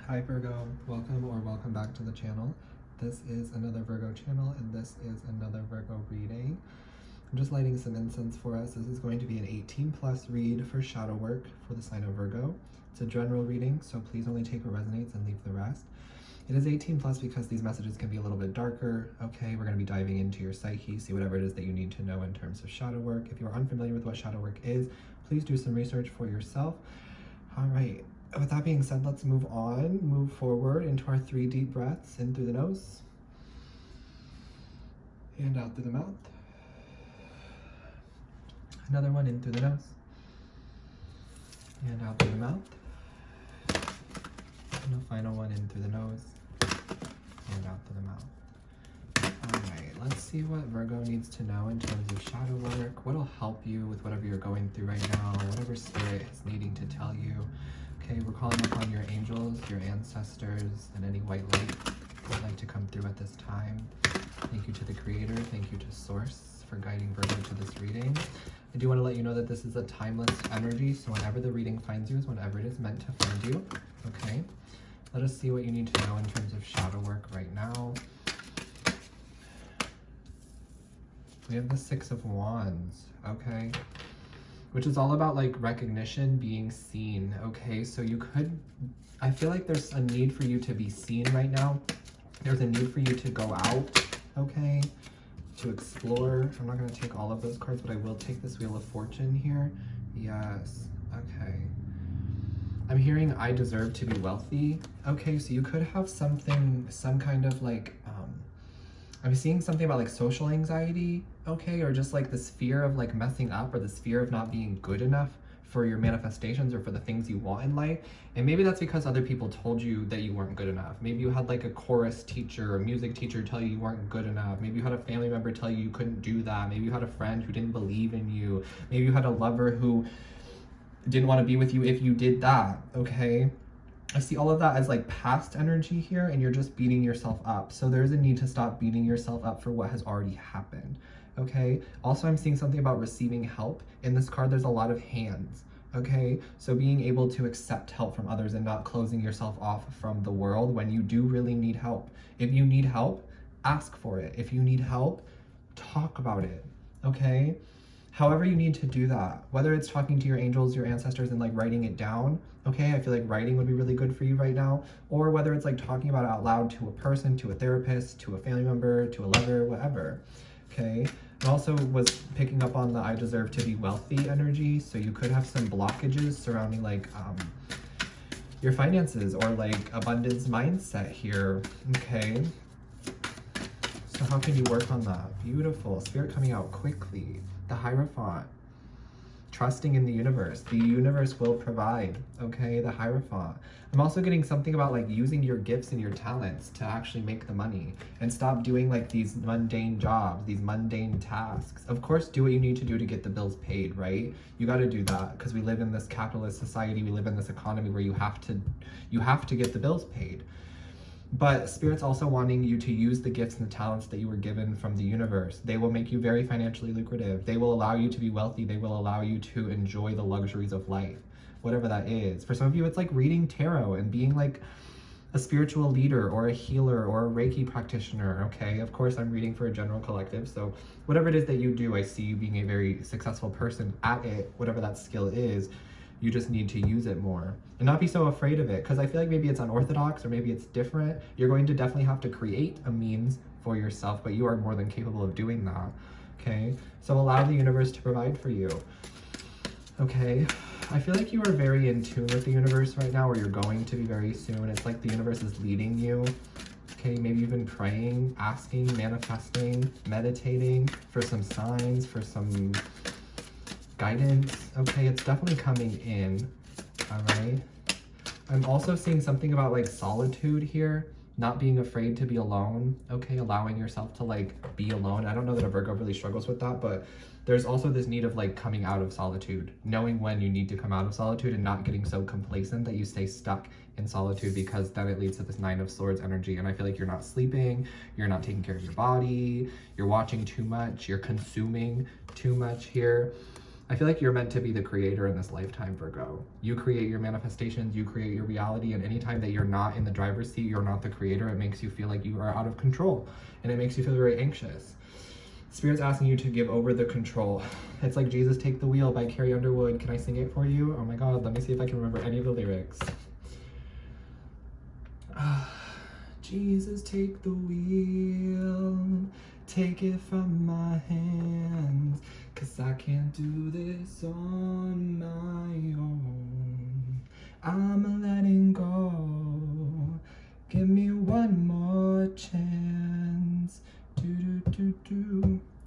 Hi Virgo, welcome back to the channel. This is another Virgo channel and this is another Virgo reading. I'm just lighting some incense for us. This is going to be an 18 plus read for shadow work for the sign of Virgo. It's a general reading, so please only take what resonates and leave the rest. It is 18 plus because these messages can be a little bit darker. Okay, we're going to be diving into your psyche, see whatever it is that you need to know in terms of shadow work. If you are unfamiliar with what shadow work is, please do some research for yourself. All right. With that being said, let's move forward into our 3 deep breaths, in through the nose and out through the mouth. Another one in through the nose and out through the mouth. And a final one in through the nose and out through the mouth. All right, let's see what Virgo needs to know in terms of shadow work. What'll help you with whatever you're going through right now, whatever spirit is needing to tell you. Okay, we're calling upon your angels, your ancestors, and any white light that would like to come through at this time. Thank you to the Creator, thank you to Source for guiding Virgo to this reading. I do want to let you know that this is a timeless energy, so whenever the reading finds you is whenever it is meant to find you. Okay, let us see what you need to know in terms of shadow work right now. We have the 6 of Wands, okay? Which is all about like recognition, being seen, okay? So I feel like there's a need for you to be seen right now. There's a need for you to go out, okay? To explore. I'm not gonna take all of those cards, but I will take this Wheel of Fortune here. Yes, okay. I'm hearing I deserve to be wealthy. Okay, so you could have some kind of like, I'm seeing something about like social anxiety, okay, or just like this fear of like messing up or this fear of not being good enough for your manifestations or for the things you want in life. And maybe that's because other people told you that you weren't good enough. Maybe you had like a chorus teacher or music teacher tell you weren't good enough. Maybe you had a family member tell you couldn't do that. Maybe you had a friend who didn't believe in you. Maybe you had a lover who didn't want to be with you if you did that, okay? I see all of that as like past energy here, and you're just beating yourself up. So there's a need to stop beating yourself up for what has already happened, okay? Also, I'm seeing something about receiving help. In this card, there's a lot of hands, okay? So being able to accept help from others and not closing yourself off from the world when you do really need help. If you need help, ask for it. If you need help, talk about it, okay? However you need to do that, whether it's talking to your angels, your ancestors, and like writing it down, okay? I feel like writing would be really good for you right now. Or whether it's like talking about it out loud to a person, to a therapist, to a family member, to a lover, whatever, okay? I also was picking up on the I deserve to be wealthy energy. So you could have some blockages surrounding like your finances or like abundance mindset here, okay? So how can you work on that? Beautiful, Spirit coming out quickly. The Hierophant, trusting in the universe will provide, okay? The Hierophant. I'm also getting something about like using your gifts and your talents to actually make the money and stop doing like these mundane jobs, these mundane tasks. Of course, do what you need to do to get the bills paid, right? You got to do that because we live in this capitalist society. We live in this economy where you have to get the bills paid. But Spirit's also wanting you to use the gifts and the talents that you were given from the universe. They will make you very financially lucrative. They will allow you to be wealthy. They will allow you to enjoy the luxuries of life, whatever that is. For some of you, it's like reading tarot and being like a spiritual leader or a healer or a Reiki practitioner, okay? Of course, I'm reading for a general collective. So whatever it is that you do, I see you being a very successful person at it, whatever that skill is. You just need to use it more and not be so afraid of it, because I feel like maybe it's unorthodox or maybe it's different. You're going to definitely have to create a means for yourself, but you are more than capable of doing that, okay? So allow the universe to provide for you, okay? I feel like you are very in tune with the universe right now, or you're going to be very soon. It's like the universe is leading you, okay? Maybe you've been praying, asking, manifesting, meditating for some signs, for some guidance, okay? It's definitely coming in, all right? I'm also seeing something about like solitude here, not being afraid to be alone, okay? Allowing yourself to like be alone. I don't know that a Virgo really struggles with that, but there's also this need of like coming out of solitude, knowing when you need to come out of solitude and not getting so complacent that you stay stuck in solitude, because then it leads to this 9 of Swords energy. And I feel like you're not sleeping, you're not taking care of your body, you're watching too much, you're consuming too much here. I feel like you're meant to be the creator in this lifetime, Virgo. You create your manifestations, you create your reality, and anytime that you're not in the driver's seat, you're not the creator, it makes you feel like you are out of control, and it makes you feel very anxious. Spirit's asking you to give over the control. It's like Jesus Take the Wheel by Carrie Underwood. Can I sing it for you? Oh my God, let me see if I can remember any of the lyrics. Jesus, take the wheel, take it from my hands, 'cause I can't do this on my own. I'm letting go, give me one more chance.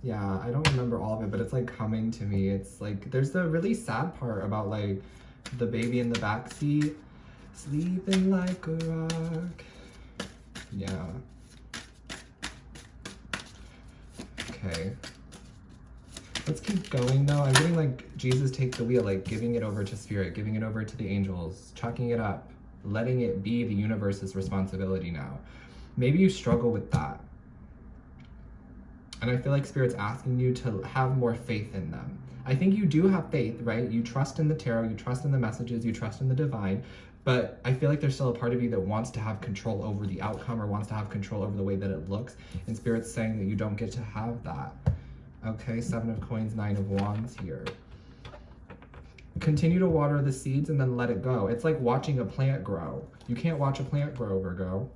Yeah, I don't remember all of it, but it's like coming to me. It's like, there's the really sad part about like the baby in the backseat, sleeping like a rock. Yeah. Okay. Let's keep going though. I'm getting like Jesus Take the Wheel, like giving it over to Spirit, giving it over to the angels, chucking it up, letting it be the universe's responsibility now. Maybe you struggle with that. And I feel like Spirit's asking you to have more faith in them. I think you do have faith, right? You trust in the tarot, you trust in the messages, you trust in the divine, but I feel like there's still a part of you that wants to have control over the outcome or wants to have control over the way that it looks. And Spirit's saying that you don't get to have that. Okay, 7 of Coins, 9 of Wands here. Continue to water the seeds and then let it go. It's like watching a plant grow. You can't watch a plant grow, Virgo.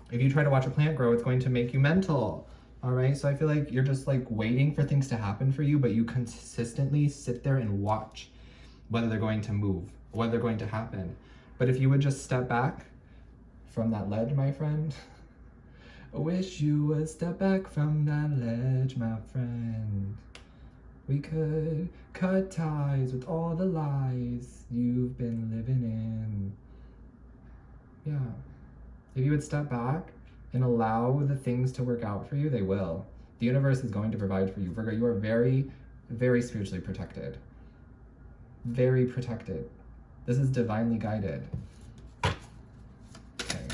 If you try to watch a plant grow, it's going to make you mental. All right, so I feel like you're just like waiting for things to happen for you, but you consistently sit there and watch whether they're going to move, whether they're going to happen. But if you would just step back from that ledge, my friend, I wish you would step back from that ledge, my friend. We could cut ties with all the lies you've been living in. Yeah, if you would step back and allow the things to work out for you, they will. The universe is going to provide for you. Virgo, you are very, very spiritually protected. Very protected. This is divinely guided. Okay.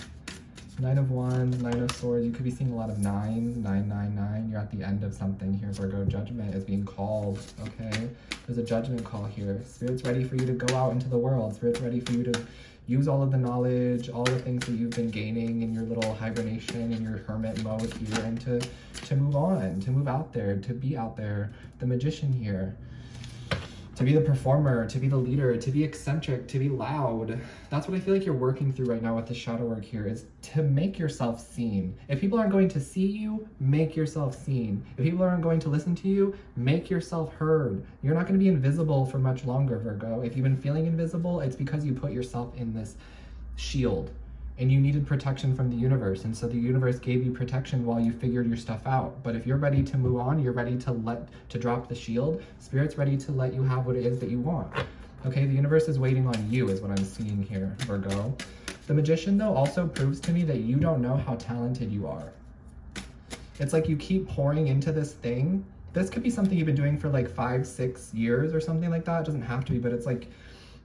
9 of Wands, 9 of Swords. You could be seeing a lot of 9, 9, 9, 9. You're at the end of something here, Virgo. Judgment is being called, okay? There's a judgment call here. Spirit's ready for you to go out into the world. Spirit's ready for you to use all of the knowledge, all the things that you've been gaining in your little hibernation, in your hermit mode here, and to move on, to move out there, to be out there. The Magician here. To be the performer, to be the leader, to be eccentric, to be loud. That's what I feel like you're working through right now with the shadow work here, is to make yourself seen. If people aren't going to see you, make yourself seen. If people aren't going to listen to you, make yourself heard. You're not going to be invisible for much longer, Virgo. If you've been feeling invisible, it's because you put yourself in this shield and you needed protection from the universe. And so the universe gave you protection while you figured your stuff out. But if you're ready to move on, you're ready to drop the shield, Spirit's ready to let you have what it is that you want. Okay, the universe is waiting on you is what I'm seeing here, Virgo. The Magician, though, also proves to me that you don't know how talented you are. It's like you keep pouring into this thing. This could be something you've been doing for like 5, 6 years or something like that. It doesn't have to be, but it's like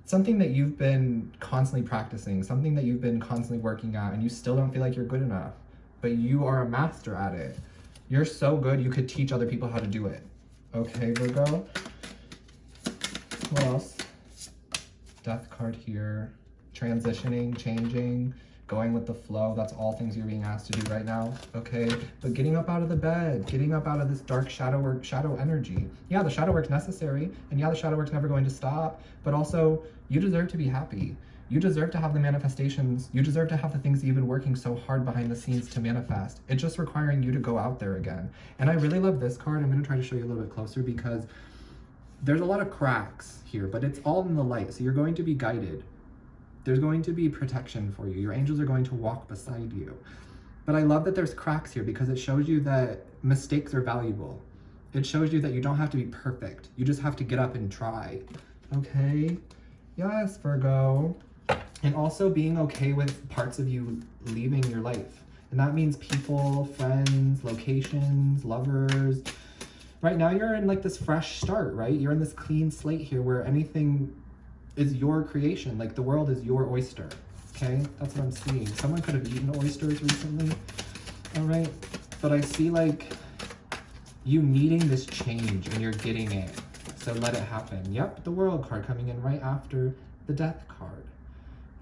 something that you've been constantly practicing, something that you've been constantly working at, and you still don't feel like you're good enough, but you are a master at it. You're so good, you could teach other people how to do it. Okay, Virgo? What else? Death card here. Transitioning, changing, going with the flow. That's all things you're being asked to do right now, okay? But getting up out of the bed, getting up out of this dark shadow work, shadow energy. Yeah, the shadow work's necessary, and yeah, the shadow work's never going to stop, but also you deserve to be happy. You deserve to have the manifestations. You deserve to have the things that you've been working so hard behind the scenes to manifest. It's just requiring you to go out there again. And I really love this card. I'm going to try to show you a little bit closer because there's a lot of cracks here, but it's all in the light. So you're going to be guided. There's going to be protection for you. Your angels are going to walk beside you. But I love that there's cracks here because it shows you that mistakes are valuable. It shows you that you don't have to be perfect. You just have to get up and try. Okay? Yes, Virgo. And also being okay with parts of you leaving your life. And that means people, friends, locations, lovers. Right now you're in like this fresh start, right? You're in this clean slate here where anything is your creation. Like the world is your oyster, okay? That's what I'm seeing. Someone could have eaten oysters recently, all right? But I see like you needing this change and you're getting it. So let it happen. Yep, the World card coming in right after the Death card.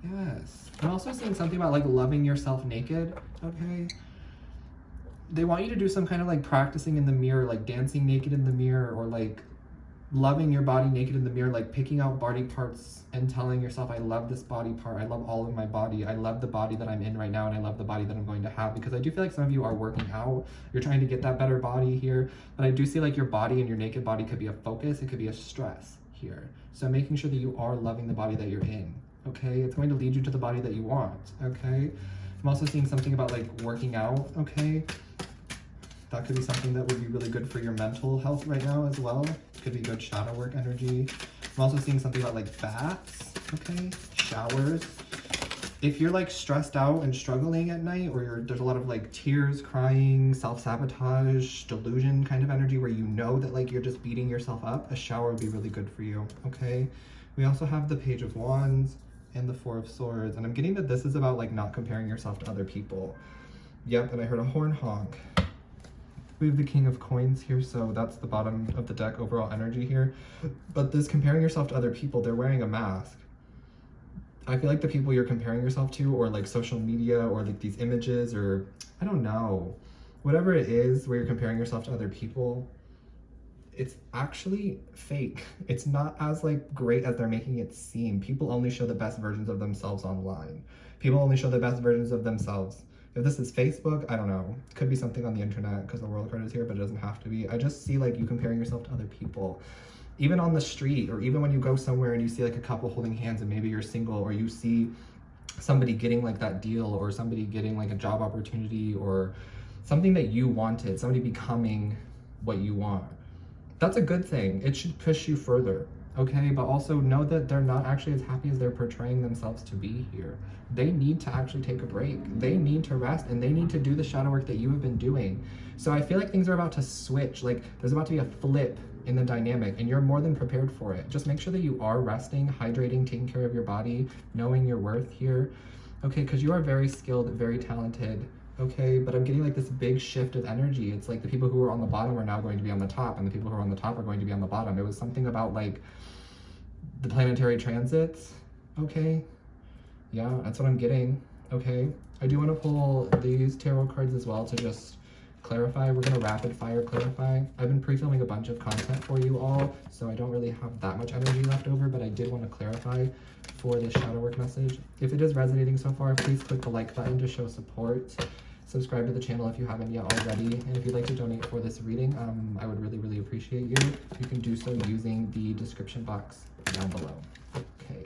Yes. I'm also seeing something about like loving yourself naked, okay? They want you to do some kind of like practicing in the mirror, like dancing naked in the mirror, or like loving your body naked in the mirror, like picking out body parts and telling yourself, I love this body part, I love all of my body, I love the body that I'm in right now, and I love the body that I'm going to have. Because I do feel like some of you are working out, you're trying to get that better body here, but I do see like your body and your naked body could be a focus, it could be a stress here. So making sure that you are loving the body that you're in, okay? It's going to lead you to the body that you want, okay? I'm also seeing something about like working out, okay? That could be something that would be really good for your mental health right now as well. Could be good shadow work energy. I'm also seeing something about like baths, okay? Showers. If you're like stressed out and struggling at night, or there's a lot of like tears, crying, self-sabotage, delusion kind of energy where you know that like you're just beating yourself up, a shower would be really good for you, okay? We also have the Page of Wands and the Four of Swords. And I'm getting that this is about like not comparing yourself to other people. Yep, and I heard a horn honk. We have the King of Coins here, so that's the bottom of the deck overall energy here. But this comparing yourself to other people, they're wearing a mask. I feel like the people you're comparing yourself to, or like social media, or like these images, or I don't know, whatever it is where you're comparing yourself to other people, it's actually fake. It's not as like great as they're making it seem. People only show the best versions of themselves online. People only show the best versions of themselves. If this is Facebook, I don't know. It could be something on the internet because the World card is here, but it doesn't have to be. I just see like you comparing yourself to other people. Even on the street, or even when you go somewhere and you see like a couple holding hands and maybe you're single, or you see somebody getting like that deal, or somebody getting like a job opportunity, or something that you wanted, somebody becoming what you want. That's a good thing. It should push you further, okay? But also know that they're not actually as happy as they're portraying themselves to be here. They need to actually take a break. They need to rest, and they need to do the shadow work that you have been doing. So I feel like things are about to switch. Like there's about to be a flip in the dynamic, and you're more than prepared for it. Just make sure that you are resting, hydrating, taking care of your body, knowing your worth here, okay? Because you are very skilled, very talented, okay? But I'm getting like this big shift of energy. It's like the people who are on the bottom are now going to be on the top, and the people who are on the top are going to be on the bottom. It was something about like the planetary transits, okay? Yeah, that's what I'm getting, okay? I do want to pull these tarot cards as well to just clarify. We're going to rapid fire clarify. I've been pre-filming a bunch of content for you all, so I don't really have that much energy left over, but I did want to clarify for this shadow work message. If it is resonating so far, please click the like button to show support. Subscribe to the channel if you haven't yet already. And if you'd like to donate for this reading, I would really, really appreciate you. You can do so using the description box down below. Okay.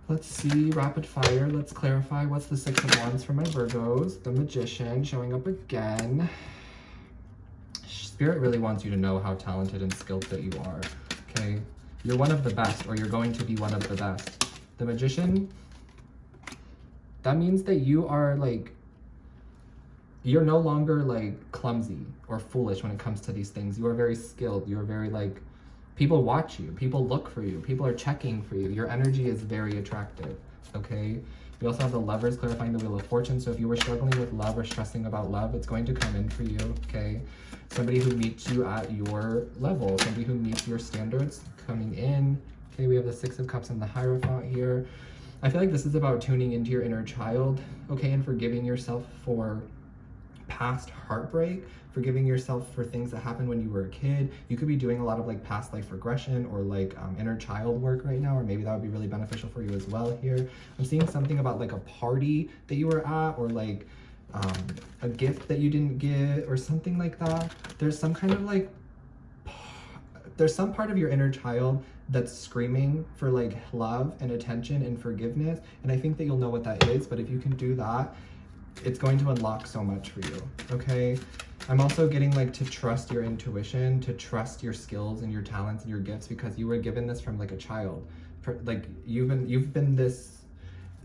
Let's see, rapid fire. Let's clarify. What's the Six of Wands for my Virgos? The Magician showing up again. Spirit really wants you to know how talented and skilled that you are, okay? You're one of the best, or you're going to be one of the best. The Magician, that means that you are like, you're no longer like clumsy or foolish when it comes to these things. You are very skilled. You are very like, people watch you, people look for you, people are checking for you. Your energy is very attractive, okay? We also have the Lovers clarifying the Wheel of Fortune. So if you were struggling with love or stressing about love, it's going to come in for you, okay? Somebody who meets you at your level, somebody who meets your standards coming in. Okay, we have the Six of Cups and the Hierophant here. I feel like this is about tuning into your inner child, okay? And forgiving yourself for past heartbreak, forgiving yourself for things that happened when you were a kid. You could be doing a lot of like past life regression or like inner child work right now, or maybe that would be really beneficial for you as well here. I'm seeing something about like a party that you were at, or like a gift that you didn't get, or something like that. There's some kind of like, there's some part of your inner child that's screaming for like love and attention and forgiveness, and I think that you'll know what that is. But if you can do that, it's going to unlock so much for you, okay? I'm also getting like to trust your intuition, to trust your skills and your talents and your gifts, because you were given this from like a child. Like you've been this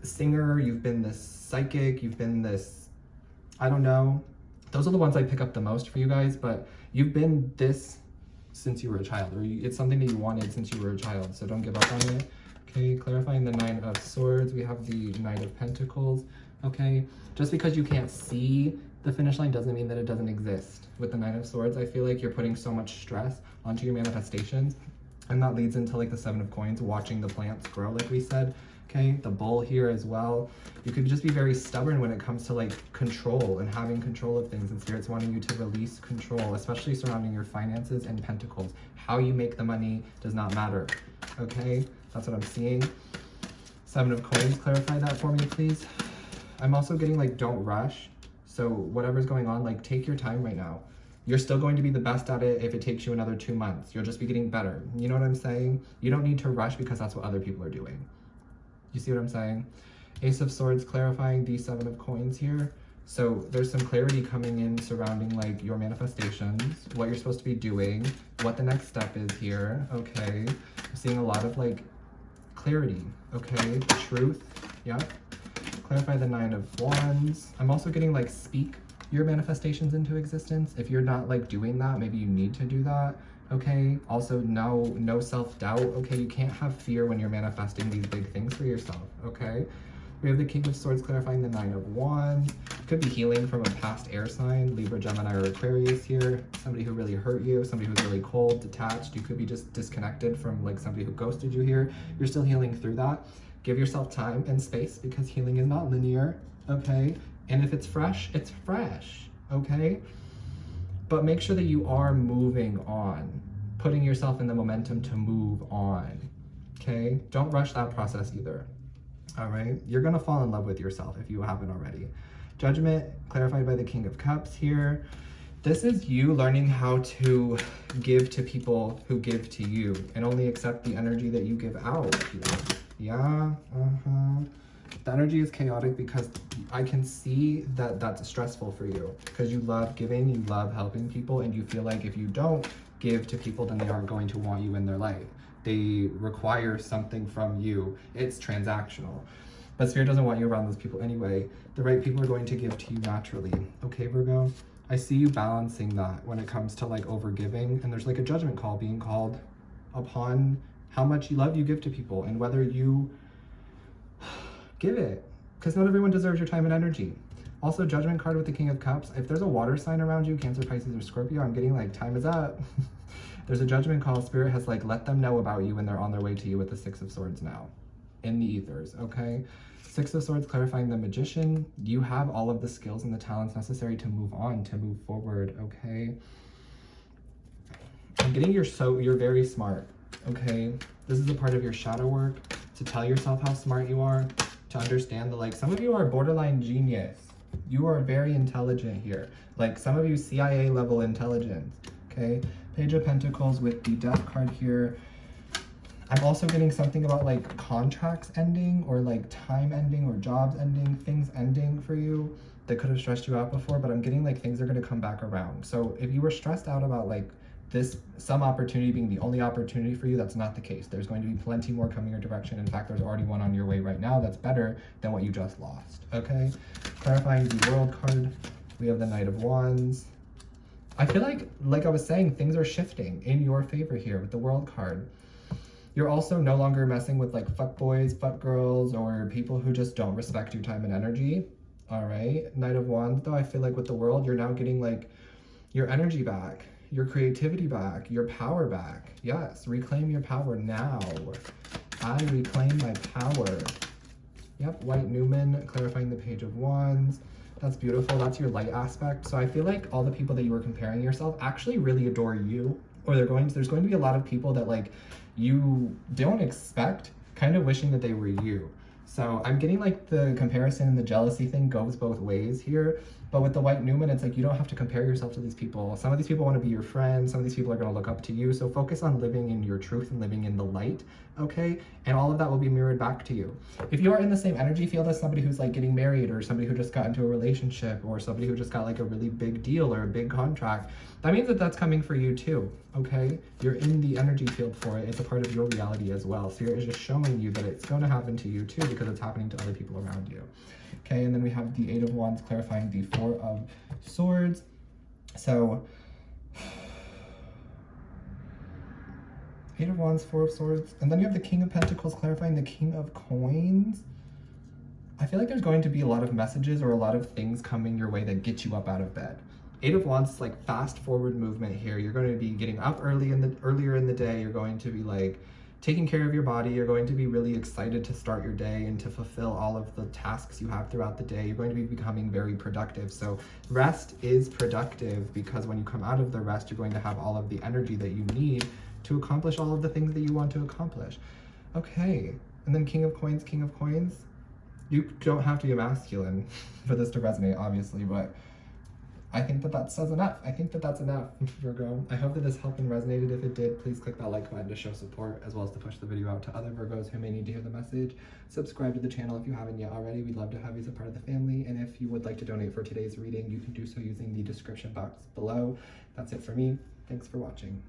singer, you've been this psychic, you've been this, I don't know. Those are the ones I pick up the most for you guys, but you've been this since you were a child, or it's something that you wanted since you were a child, so don't give up on it. Okay, clarifying the Nine of Swords, we have the Knight of Pentacles. okay? Just because you can't see the finish line doesn't mean that it doesn't exist. With the Nine of Swords, I feel like you're putting so much stress onto your manifestations, and that leads into like the Seven of Coins, watching the plants grow, like we said, okay? The Bull here as well. You could just be very stubborn when it comes to like control and having control of things, and Spirit's wanting you to release control, especially surrounding your finances and Pentacles. How you make the money does not matter, okay? That's what I'm seeing. Seven of Coins, clarify that for me, please. I'm also getting like, don't rush. So whatever's going on, like take your time right now. You're still going to be the best at it if it takes you another 2 months. You'll just be getting better. You know what I'm saying? You don't need to rush because that's what other people are doing. You see what I'm saying? Ace of Swords, clarifying the Seven of Coins here. So there's some clarity coming in surrounding like your manifestations, what you're supposed to be doing, what the next step is here, okay? I'm seeing a lot of like clarity, okay? Truth, yep. Clarify the Nine of Wands. I'm also getting like speak your manifestations into existence. If you're not like doing that, maybe you need to do that, okay? Also, no self-doubt, okay? You can't have fear when you're manifesting these big things for yourself, okay? We have the King of Swords clarifying the Nine of Wands. Could be healing from a past air sign, Libra, Gemini, or Aquarius here. Somebody who really hurt you, somebody who's really cold, detached. You could be just disconnected from like somebody who ghosted you here. You're still healing through that. Give yourself time and space because healing is not linear, okay? And if it's fresh, okay? But make sure that you are moving on, putting yourself in the momentum to move on, okay? Don't rush that process either, all right? You're gonna fall in love with yourself if you haven't already. Judgment, clarified by the King of Cups here. This is you learning how to give to people who give to you and only accept the energy that you give out here. Yeah, The energy is chaotic because I can see that that's stressful for you because you love giving, you love helping people, and you feel like if you don't give to people, then they aren't going to want you in their life. They require something from you. It's transactional. But Spirit doesn't want you around those people anyway. The right people are going to give to you naturally. Okay, Virgo? I see you balancing that when it comes to like over giving, and there's like a judgment call being called upon how much love you give to people and whether you give it, because not everyone deserves your time and energy. Also, Judgment card with the King of Cups. If there's a water sign around you, Cancer, Pisces, or Scorpio, I'm getting like time is up. There's a judgment call. Spirit has like let them know about you when they're on their way to you with the Six of Swords now in the ethers, okay? Six of Swords clarifying the Magician. You have all of the skills and the talents necessary to move on, to move forward, okay? I'm getting you're very smart, okay? This is a part of your shadow work, to tell yourself how smart you are, to understand that like some of you are borderline genius. You are very intelligent here. Like some of you CIA level intelligence, okay? Page of Pentacles with the Death card here. I'm also getting something about like contracts ending or like time ending or jobs ending, things ending for you that could have stressed you out before, but I'm getting like things are going to come back around. So if you were stressed out about like some opportunity being the only opportunity for you, that's not the case. There's going to be plenty more coming your direction. In fact, there's already one on your way right now that's better than what you just lost, okay? Clarifying the World card, we have the Knight of Wands. I feel like I was saying, things are shifting in your favor here with the World card. You're also no longer messing with like fuck boys, fuck girls, or people who just don't respect your time and energy, all right? Knight of Wands, though, I feel like with the World, you're now getting like your energy back, your creativity back, your power back. Yes, reclaim your power now. I reclaim my power. Yep, White Newman, clarifying the Page of Wands. That's beautiful. That's your light aspect. So I feel like all the people that you were comparing yourself actually really adore you, or there's going to be a lot of people that like you don't expect, kind of wishing that they were you. So I'm getting like the comparison and the jealousy thing goes both ways here. But with the White Newman, it's like you don't have to compare yourself to these people. Some of these people want to be your friends. Some of these people are going to look up to you. So focus on living in your truth and living in the light, okay? And all of that will be mirrored back to you. If you are in the same energy field as somebody who's like getting married, or somebody who just got into a relationship, or somebody who just got like a really big deal or a big contract, that means that that's coming for you too, okay? You're in the energy field for it. It's a part of your reality as well. Spirit is just showing you that it's going to happen to you too, because it's happening to other people around you. Okay, and then we have the Eight of Wands clarifying the Four of Swords. So, Eight of Wands, Four of Swords. And then you have the King of Pentacles clarifying the King of Coins. I feel like there's going to be a lot of messages or a lot of things coming your way that get you up out of bed. Eight of Wands is like fast forward movement here. You're going to be getting up earlier in the day. You're going to be like taking care of your body. You're going to be really excited to start your day and to fulfill all of the tasks you have throughout the day. You're going to be becoming very productive. So rest is productive because when you come out of the rest, you're going to have all of the energy that you need to accomplish all of the things that you want to accomplish. Okay, and then King of Coins, King of Coins. You don't have to be a masculine for this to resonate, obviously, but I think that that says enough. I think that that's enough, Virgo. I hope that this helped and resonated. If it did, please click that like button to show support, as well as to push the video out to other Virgos who may need to hear the message. Subscribe to the channel if you haven't yet already. We'd love to have you as a part of the family. And if you would like to donate for today's reading, you can do so using the description box below. That's it for me. Thanks for watching.